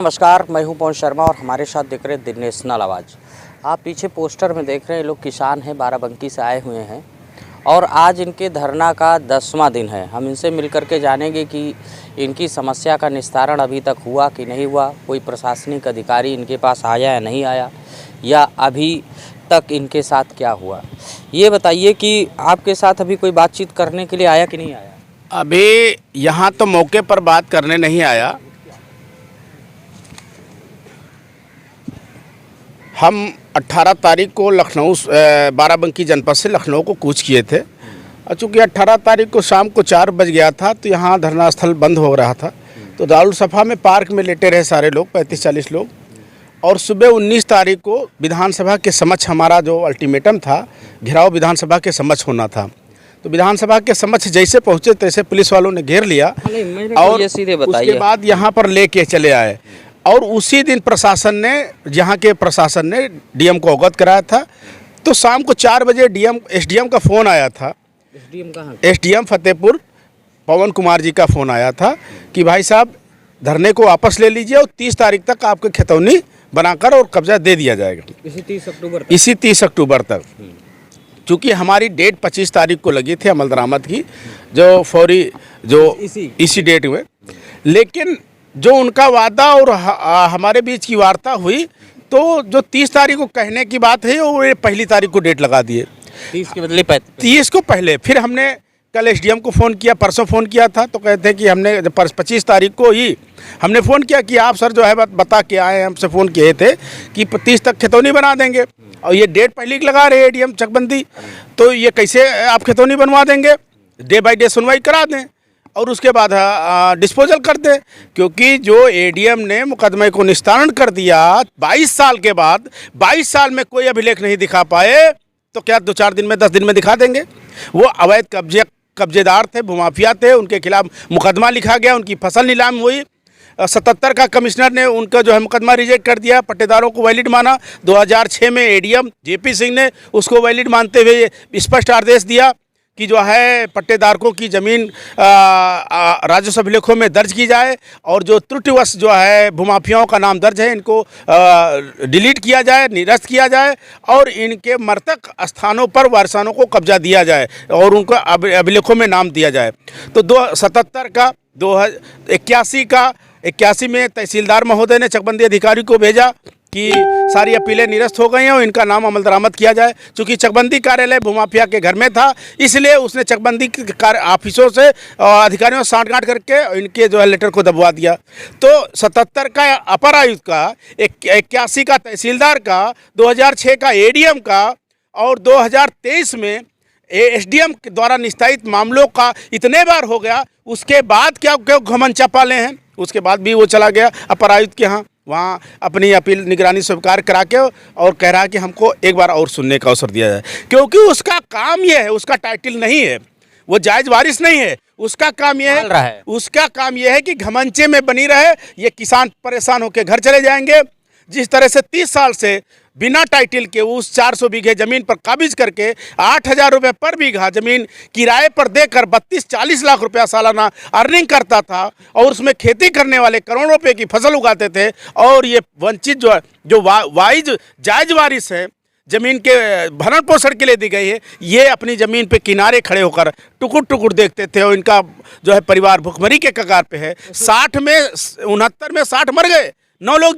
नमस्कार, मैं हूं पवन शर्मा और हमारे साथ देख रहे द नेशनल आवाज़। आप पीछे पोस्टर में देख रहे हैं, लोग किसान हैं, बाराबंकी से आए हुए हैं और आज इनके धरना का 10वां दिन है। हम इनसे मिलकर के जानेंगे कि इनकी समस्या का निस्तारण अभी तक हुआ कि नहीं हुआ, कोई प्रशासनिक अधिकारी इनके पास आया या नहीं आया, या अभी तक इनके साथ क्या हुआ। ये बताइए कि आपके साथ अभी कोई बातचीत करने के लिए आया कि नहीं आया? अभी यहाँ तो मौके पर बात करने नहीं आया। हम 18 तारीख को लखनऊ बाराबंकी जनपद से लखनऊ को कूच किए थे और चूँकि 18 तारीख को शाम को 4 बज गया था तो यहाँ धरना स्थल बंद हो रहा था। तो दारुलसफा में पार्क में लेटे रहे सारे लोग, 35-40 लोग। और सुबह 19 तारीख को विधानसभा के समक्ष हमारा जो अल्टीमेटम था, घेराव विधानसभा के समक्ष होना था। तो विधानसभा के समक्ष जैसे पहुँचे तैसे पुलिस वालों ने घेर लिया और उसके बाद यहाँ पर लेके चले आए। और उसी दिन प्रशासन ने, यहाँ के प्रशासन ने डीएम को अवगत कराया था। तो शाम को 4 बजे एसडीएम का फ़ोन आया था। एसडीएम कहाँ? एसडीएम फतेहपुर पवन कुमार जी का फ़ोन आया था कि भाई साहब धरने को वापस ले लीजिए और 30 तारीख तक आपको खतौनी बनाकर और कब्जा दे दिया जाएगा। इसी 30 अक्टूबर तक। चूँकि हमारी डेट 25 तारीख को लगी थी अमल दरामद की, जो फौरी जो इसी डेट में, लेकिन जो उनका वादा और हमारे बीच की वार्ता हुई तो जो 30 तारीख को कहने की बात है वो 1 तारीख को डेट लगा दिए। 30 के बदले 30 को पहले। फिर हमने कल एसडीएम को फ़ोन किया, परसों फ़ोन किया था तो कहते हैं कि हमने 25 तारीख को ही हमने फ़ोन किया कि आप सर जो है बता के आए, हमसे फ़ोन किए थे कि 30 तक खतौनी बना देंगे और ये डेट पहले की लगा रहे एडीएम चकबंदी। तो ये कैसे आप खतौनी बनवा देंगे? डे बाई डे सुनवाई करा दें और उसके बाद डिस्पोजल कर दे। क्योंकि जो एडीएम ने मुकदमे को निस्तारण कर दिया 22 साल के बाद, 22 साल में कोई अभिलेख नहीं दिखा पाए, तो क्या 2-4 दिन में 10 दिन में दिखा देंगे? वो अवैध कब्जेदार थे, भूमाफिया थे, उनके खिलाफ मुकदमा लिखा गया, उनकी फसल नीलाम हुई। 77 का कमिश्नर ने उनका जो है मुकदमा रिजेक्ट कर दिया, पट्टेदारों को वैलिड माना। 2006 में एडीएम जेपी सिंह ने उसको वैलिड मानते हुए स्पष्ट आदेश दिया कि जो है पट्टेदारों की ज़मीन राजस्व अभिलेखों में दर्ज की जाए और जो त्रुटिवश जो है भूमाफियाओं का नाम दर्ज है इनको डिलीट किया जाए, निरस्त किया जाए और इनके मृतक स्थानों पर वारसानों को कब्जा दिया जाए और उनको अभिलेखों में नाम दिया जाए। तो 77 का 81 में तहसीलदार महोदय ने चकबंदी अधिकारी को भेजा कि सारी अपीलें निरस्त हो गई हैं और इनका नाम अमल दरामद किया जाए। चूँकि चकबंदी कार्यालय भूमाफिया के घर में था, इसलिए उसने चकबंदी ऑफिसों से अधिकारियों से सांठगांठ करके इनके जो है लेटर को दबवा दिया। तो 77 का अपर आयुक्त का, 81 का तहसीलदार का, 2006 का एडीएम का और 2023 में एसडीएम के द्वारा निस्तारित मामलों का इतने बार हो गया। उसके बाद क्या घमंड चपाले हैं, उसके बाद भी वो चला गया अपर आयुक्त के यहाँ, वहाँ अपनी अपील निगरानी स्वीकार करा के और कह रहा है कि हमको एक बार और सुनने का अवसर दिया जाए। क्योंकि उसका काम ये है, उसका टाइटल नहीं है, वो जायज़ वारिस नहीं है। उसका काम ये है, उसका काम ये है कि घमंचे में बनी रहे, ये किसान परेशान होकर घर चले जाएंगे। जिस तरह से 30 साल से बिना टाइटल के उस 400 बीघे ज़मीन पर काबिज करके 8,000 रुपये पर बीघा ज़मीन किराए पर देकर 32-40 लाख रुपया सालाना अर्निंग करता था और उसमें खेती करने वाले करोड़ों रुपए की फसल उगाते थे। और ये वंचित जो वाइज जायज वारिस है, ज़मीन के भरण पोषण के लिए दी गई है, ये अपनी ज़मीन पे किनारे खड़े होकर टुकुर टुकुर देखते थे और इनका जो है परिवार भुखमरी के कगार पे है। 69 में 60 मर गए, 9 लोग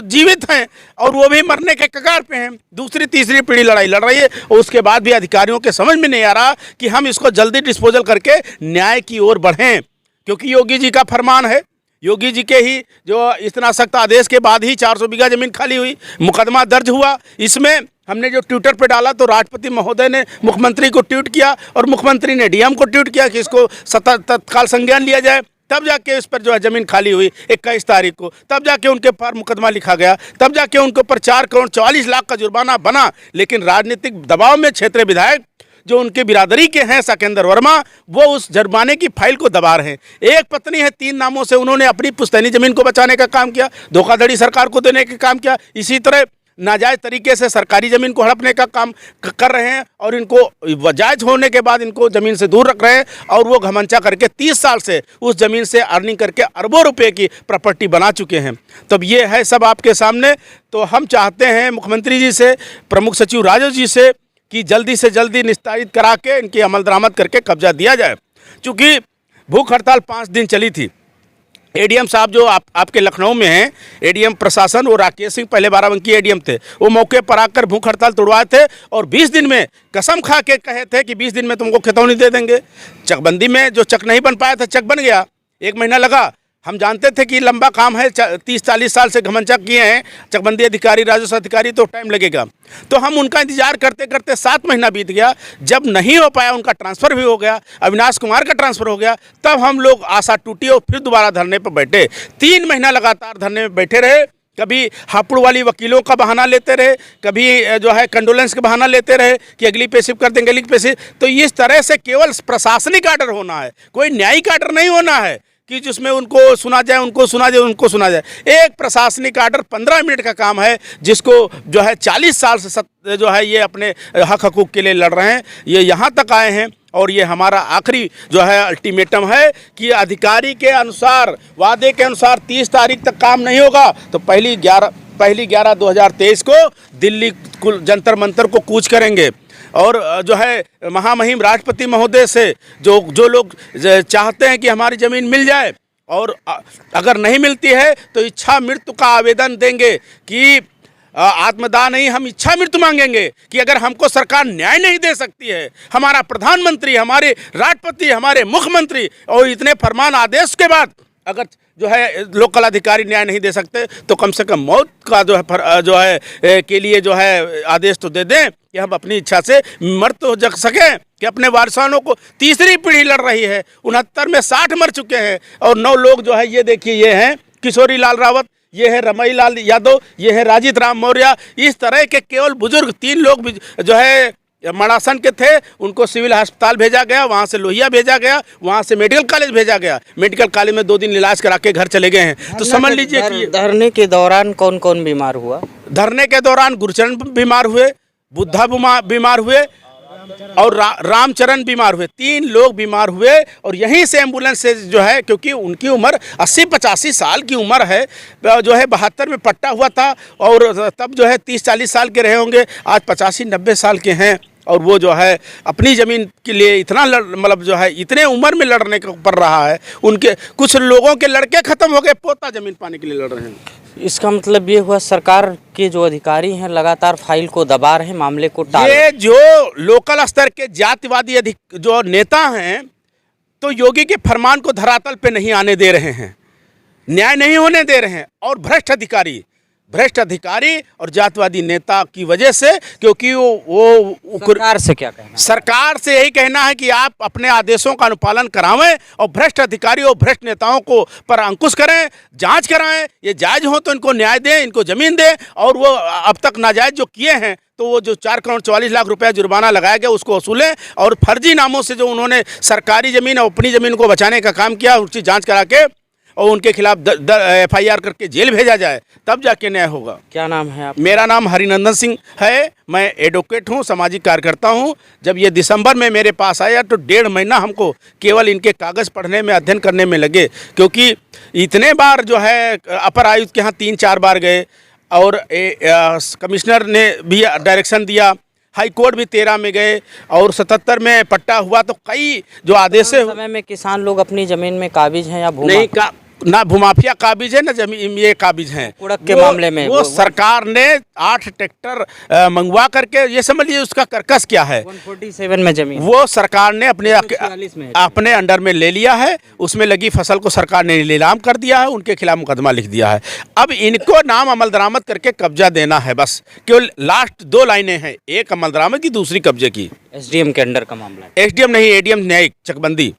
जीवित हैं और वो भी मरने के कगार पे हैं। दूसरी तीसरी पीढ़ी लड़ाई लड़ रही है और उसके बाद भी अधिकारियों के समझ में नहीं आ रहा कि हम इसको जल्दी डिस्पोजल करके न्याय की ओर बढ़ें। क्योंकि योगी जी का फरमान है, योगी जी के ही जो इतना सख्त आदेश के बाद ही 400 बीघा ज़मीन खाली हुई, मुकदमा दर्ज हुआ। इसमें हमने जो ट्विटर पे डाला तो राष्ट्रपति महोदय ने मुख्यमंत्री को ट्वीट किया और मुख्यमंत्री ने डीएम को ट्वीट किया कि इसको तत्काल संज्ञान लिया जाए। तब जाके इस पर जो है ज़मीन खाली हुई 21 तारीख को, तब जाके उनके पर मुकदमा लिखा गया, तब जाके उनके ऊपर 4 करोड़ 44 लाख का जुर्माना बना। लेकिन राजनीतिक दबाव में क्षेत्रीय विधायक जो उनके बिरादरी के हैं सकेंद्र वर्मा, वो उस जुर्माने की फाइल को दबा रहे हैं। एक पत्नी है, 3 नामों से उन्होंने अपनी पुश्तैनी ज़मीन को बचाने का काम किया, धोखाधड़ी सरकार को देने का काम किया। इसी तरह नाजायज़ तरीके से सरकारी ज़मीन को हड़पने का काम कर रहे हैं और इनको जायज़ होने के बाद इनको ज़मीन से दूर रख रहे हैं और वो घमंचा करके 30 साल से उस ज़मीन से अर्निंग करके अरबों रुपए की प्रॉपर्टी बना चुके हैं। तब ये है सब आपके सामने। तो हम चाहते हैं मुख्यमंत्री जी से, प्रमुख सचिव राजस्व जी से कि जल्दी से जल्दी निस्तारित करा के इनकी अमल दरामद करके कब्जा दिया जाए। चूँकि भूख हड़ताल 5 दिन चली थी। एडीएम साहब जो आपके लखनऊ में हैं, एडीएम प्रशासन, वो राकेश सिंह पहले बाराबंकी एडीएम थे, वो मौके पर आकर भूख हड़ताल तोड़वाए थे और 20 दिन में कसम खा के कहे थे कि 20 दिन में तुमको खितौनी दे देंगे। चकबंदी में जो चक नहीं बन पाया था, चक बन गया, 1 महीना लगा। हम जानते थे कि लंबा काम है, 30-40 साल से घमंचा किए हैं चकबंदी अधिकारी, राजस्व अधिकारी, तो टाइम लगेगा। तो हम उनका इंतजार करते करते 7 महीना बीत गया। जब नहीं हो पाया, उनका ट्रांसफ़र भी हो गया, अविनाश कुमार का ट्रांसफ़र हो गया, तब हम लोग आशा टूटी और फिर दोबारा धरने पर बैठे। 3 महीना लगातार धरने में बैठे रहे। कभी हापुड़ वाली वकीलों का बहाना लेते रहे, कभी जो है कंडोलेंस का बहाना लेते रहे कि अगली पे शिफ्ट कर देंगे, अगली पे शिफ्ट। तो इस तरह से केवल प्रशासनिक आर्डर होना है, कोई न्यायिक आर्डर नहीं होना है कि जिसमें उनको सुना जाए, उनको सुना जाए, उनको सुना जाए। एक प्रशासनिक आर्डर 15 मिनट का काम है, जिसको जो है 40 साल से जो है ये अपने हक हकूक़ के लिए लड़ रहे हैं। ये यहाँ तक आए हैं और ये हमारा आखिरी जो है अल्टीमेटम है कि अधिकारी के अनुसार, वादे के अनुसार 30 तारीख तक काम नहीं होगा तो पहली 11/2023 को दिल्ली जंतर मंतर को कूच करेंगे। और जो है महामहिम राष्ट्रपति महोदय से जो लोग चाहते हैं कि हमारी ज़मीन मिल जाए और अगर नहीं मिलती है तो इच्छा मृत्यु का आवेदन देंगे कि आत्मदाह नहीं, हम इच्छा मृत्यु मांगेंगे कि अगर हमको सरकार न्याय नहीं दे सकती है, हमारा प्रधानमंत्री, हमारे राष्ट्रपति, हमारे मुख्यमंत्री और इतने फरमान आदेश के बाद अगर जो है लोकल अधिकारी न्याय नहीं दे सकते तो कम से कम मौत का जो है के लिए जो है आदेश तो दे दें कि हम अपनी इच्छा से मर तो जग सकें कि अपने वारसानों को। तीसरी पीढ़ी लड़ रही है, 69 में 60 मर चुके हैं और 9 लोग जो है, ये देखिए, ये हैं किशोरी लाल रावत, ये है रमई लाल यादव, ये है राजित राम मौर्य। इस तरह के केवल बुजुर्ग 3 लोग जो है मड़ासन के थे, उनको सिविल अस्पताल भेजा गया, वहाँ से लोहिया भेजा गया, वहाँ से मेडिकल कॉलेज भेजा गया। मेडिकल कॉलेज में 2 दिन इलाज करा के घर चले गए हैं। तो समझ लीजिए कि धरने के दौरान कौन कौन बीमार हुआ? धरने के दौरान गुरचरण बीमार हुए, बुद्धा बीमार हुए और रामचरण बीमार हुए। 3 लोग बीमार हुए और यहीं से एम्बुलेंस से जो है, क्योंकि उनकी उम्र 80-85 साल की उम्र है, जो है 72 में पट्टा हुआ था और तब जो है 30-40 साल के रहे होंगे, आज 85-90 साल के हैं और वो जो है अपनी ज़मीन के लिए इतना मतलब जो है इतने उम्र में लड़ने को पड़ रहा है। उनके कुछ लोगों के लड़के ख़त्म हो गए, पोता ज़मीन पाने के लिए लड़ रहे हैं। इसका मतलब ये हुआ सरकार के जो अधिकारी हैं लगातार फाइल को दबा रहे हैं, मामले को टाल। ये जो लोकल स्तर के जातिवादी जो नेता हैं तो योगी के फरमान को धरातल पे नहीं आने दे रहे हैं, न्याय नहीं होने दे रहे हैं। और भ्रष्ट अधिकारी और जातिवादी नेता की वजह से, क्योंकि वो सरकार से क्या कहना? सरकार से यही कहना है कि आप अपने आदेशों का अनुपालन करावें और भ्रष्ट अधिकारी और भ्रष्ट नेताओं को पर अंकुश करें, जांच कराएं। ये जायज़ हो तो इनको न्याय दें, इनको ज़मीन दें। और वो अब तक नाजायज़ जो किए हैं तो वो जो 4 करोड़ 44 लाख रुपया जुर्माना लगाया गया उसको वसूलें और फर्जी नामों से जो उन्होंने सरकारी ज़मीन और अपनी ज़मीन को बचाने का काम किया उसकी जाँच करा के और उनके खिलाफ FIR करके जेल भेजा जाए, तब जाके न्याय होगा। क्या नाम है आप? मेरा नाम हरिनंदन सिंह है, मैं एडवोकेट हूँ, सामाजिक कार्यकर्ता हूँ। जब ये दिसंबर में मेरे पास आया तो 1.5 महीना हमको केवल इनके कागज़ पढ़ने में, अध्ययन करने में लगे, क्योंकि इतने बार जो है अपर आयुक्त के यहाँ 3-4 बार गए और कमिश्नर ने भी डायरेक्शन दिया, हाई कोर्ट भी 13 में गए और 77 में पट्टा हुआ। तो कई जो आदेश समय में किसान लोग अपनी ज़मीन में काबिज हैं या नहीं ना भूमाफिया काबिज है ना जमीन ये काबिज हैं। कुड़क के मामले में वो सरकार ने 8 ट्रैक्टर मंगवा करके, ये समझ लीजिए उसका कर्कश क्या है, 147 में जमीन वो सरकार ने अपने अंडर में ले लिया है। उसमें लगी फसल को सरकार ने नीलाम कर दिया है, उनके खिलाफ मुकदमा लिख दिया है। अब इनको नाम अमल दरामद करके कब्जा देना है बस। केवल लास्ट 2 लाइनें हैं, एक अमल दरामद की, दूसरी कब्जे की। SDM के अंडर का मामला है। SDM नहीं, ADM न्यायिक चकबंदी,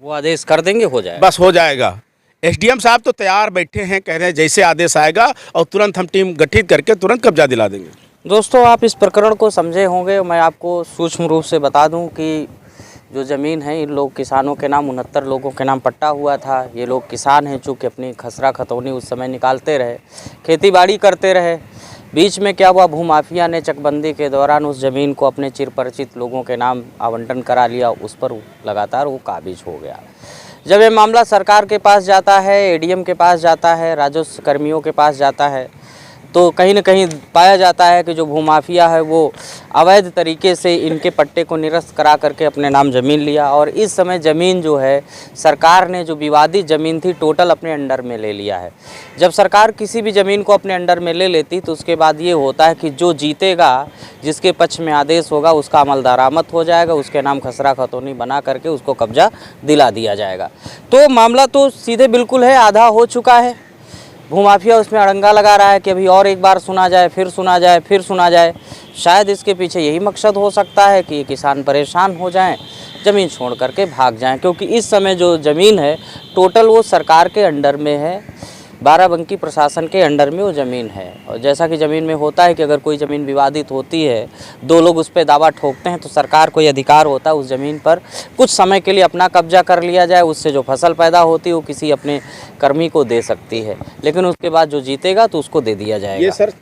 वो आदेश कर देंगे, हो जाएगा, बस हो जाएगा। SDM साहब तो तैयार बैठे हैं, कह रहे हैं जैसे आदेश आएगा और तुरंत हम टीम गठित करके तुरंत कब्जा दिला देंगे। दोस्तों, आप इस प्रकरण को समझे होंगे। मैं आपको सूक्ष्म रूप से बता दूं कि जो ज़मीन है इन लोग किसानों के नाम 69 लोगों के नाम पट्टा हुआ था। ये लोग किसान हैं, चूँकि अपनी खसरा खतौनी उस समय निकालते रहे, खेती बाड़ी करते रहे, बीच में क्या हुआ, भूमाफिया ने चकबंदी के दौरान उस ज़मीन को अपने चिरपरिचित लोगों के नाम आवंटन करा लिया, उस पर लगातार वो काबिज हो गया। जब ये मामला सरकार के पास जाता है, एडीएम के पास जाता है, राजस्व कर्मियों के पास जाता है, तो कहीं न कहीं पाया जाता है कि जो भूमाफिया है वो अवैध तरीके से इनके पट्टे को निरस्त करा करके अपने नाम ज़मीन लिया। और इस समय ज़मीन जो है सरकार ने जो विवादित ज़मीन थी टोटल अपने अंडर में ले लिया है। जब सरकार किसी भी ज़मीन को अपने अंडर में ले लेती तो उसके बाद ये होता है कि जो जीतेगा, जिसके पक्ष में आदेश होगा, उसका अमल दरामद हो जाएगा, उसके नाम खसरा खतौनी बना करके उसको कब्जा दिला दिया जाएगा। तो मामला तो सीधे बिल्कुल है, आधा हो चुका है। भूमाफिया उसमें अड़ंगा लगा रहा है कि अभी और एक बार सुना जाए, फिर सुना जाए, फिर सुना जाए। शायद इसके पीछे यही मकसद हो सकता है कि ये किसान परेशान हो जाएं, ज़मीन छोड़ करके भाग जाएं, क्योंकि इस समय जो ज़मीन है टोटल वो सरकार के अंडर में है, बाराबंकी प्रशासन के अंडर में वो ज़मीन है। और जैसा कि ज़मीन में होता है कि अगर कोई ज़मीन विवादित होती है, दो लोग उस पर दावा ठोकते हैं, तो सरकार को ये अधिकार होता है उस ज़मीन पर कुछ समय के लिए अपना कब्जा कर लिया जाए, उससे जो फसल पैदा होती है वो किसी अपने कर्मी को दे सकती है, लेकिन उसके बाद जो जीतेगा तो उसको दे दिया जाएगा। ये सर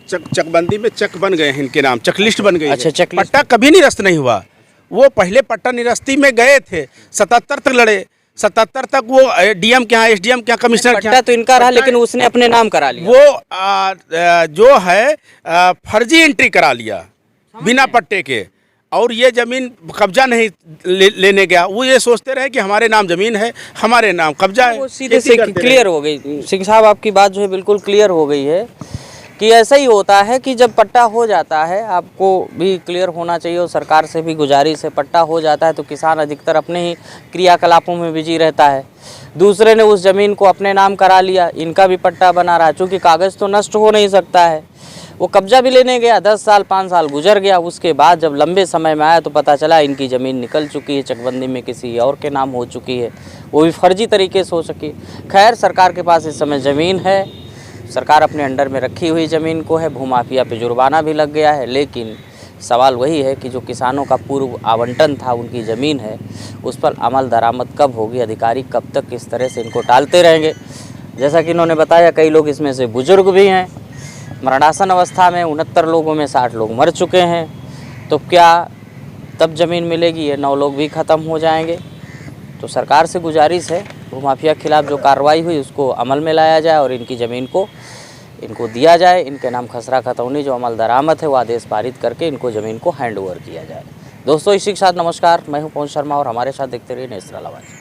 चकबंदी में चक बन गए हैं, इनके नाम चकलिस्ट बन गई है। अच्छा, चेकलिस्ट। पट्टा कभी निरस्त नहीं हुआ। वो पहले पट्टा निरस्ती में गए थे, 77 तक लड़े, 77 तक वो डीएम के यहाँ, एसडीएम के यहाँ, कमिश्नर के पट्टा यहाँ तो इनका रहा, लेकिन उसने अपने नाम करा लिया। वो जो है फर्जी एंट्री करा लिया बिना पट्टे के, और ये ज़मीन कब्जा नहीं लेने गया। वो ये सोचते रहे कि हमारे नाम ज़मीन है, हमारे नाम कब्जा है। वो सीधे से क्लियर हो गई। सिंह साहब आपकी बात जो है बिल्कुल क्लियर हो गई है कि ऐसा ही होता है कि जब पट्टा हो जाता है, आपको भी क्लियर होना चाहिए और सरकार से भी गुजारिश है, पट्टा हो जाता है तो किसान अधिकतर अपने ही क्रियाकलापों में बिजी रहता है। दूसरे ने उस ज़मीन को अपने नाम करा लिया, इनका भी पट्टा बना रहा है, चूँकि कागज़ तो नष्ट हो नहीं सकता है। वो कब्जा भी लेने गया, 10 साल 5 साल गुजर गया, उसके बाद जब लंबे समय में आया तो पता चला इनकी ज़मीन निकल चुकी है, चकबंदी में किसी और के नाम हो चुकी है, वो भी फर्जी तरीके से हो सकी। खैर, सरकार के पास इस समय ज़मीन है, सरकार अपने अंडर में रखी हुई ज़मीन को है, भूमाफिया पे जुर्माना भी लग गया है, लेकिन सवाल वही है कि जो किसानों का पूर्व आवंटन था, उनकी ज़मीन है, उस पर अमल दरामद कब होगी, अधिकारी कब तक इस तरह से इनको टालते रहेंगे। जैसा कि इन्होंने बताया, कई लोग इसमें से बुजुर्ग भी हैं, मरणासन अवस्था में 69 लोगों में 60 लोग मर चुके हैं, तो क्या तब ज़मीन मिलेगी? ये 9 लोग भी ख़त्म हो जाएंगे। तो सरकार से गुजारिश है, भूमाफिया के खिलाफ जो कार्रवाई हुई उसको अमल में लाया जाए और इनकी ज़मीन को इनको दिया जाए, इनके नाम खसरा खतौनी जो अमल दरामद है वो आदेश पारित करके इनको ज़मीन को हैंड ओवर किया जाए। दोस्तों, इसी के साथ नमस्कार, मैं हूं पवन शर्मा और हमारे साथ देखते रहिए नेशनल आवाज़।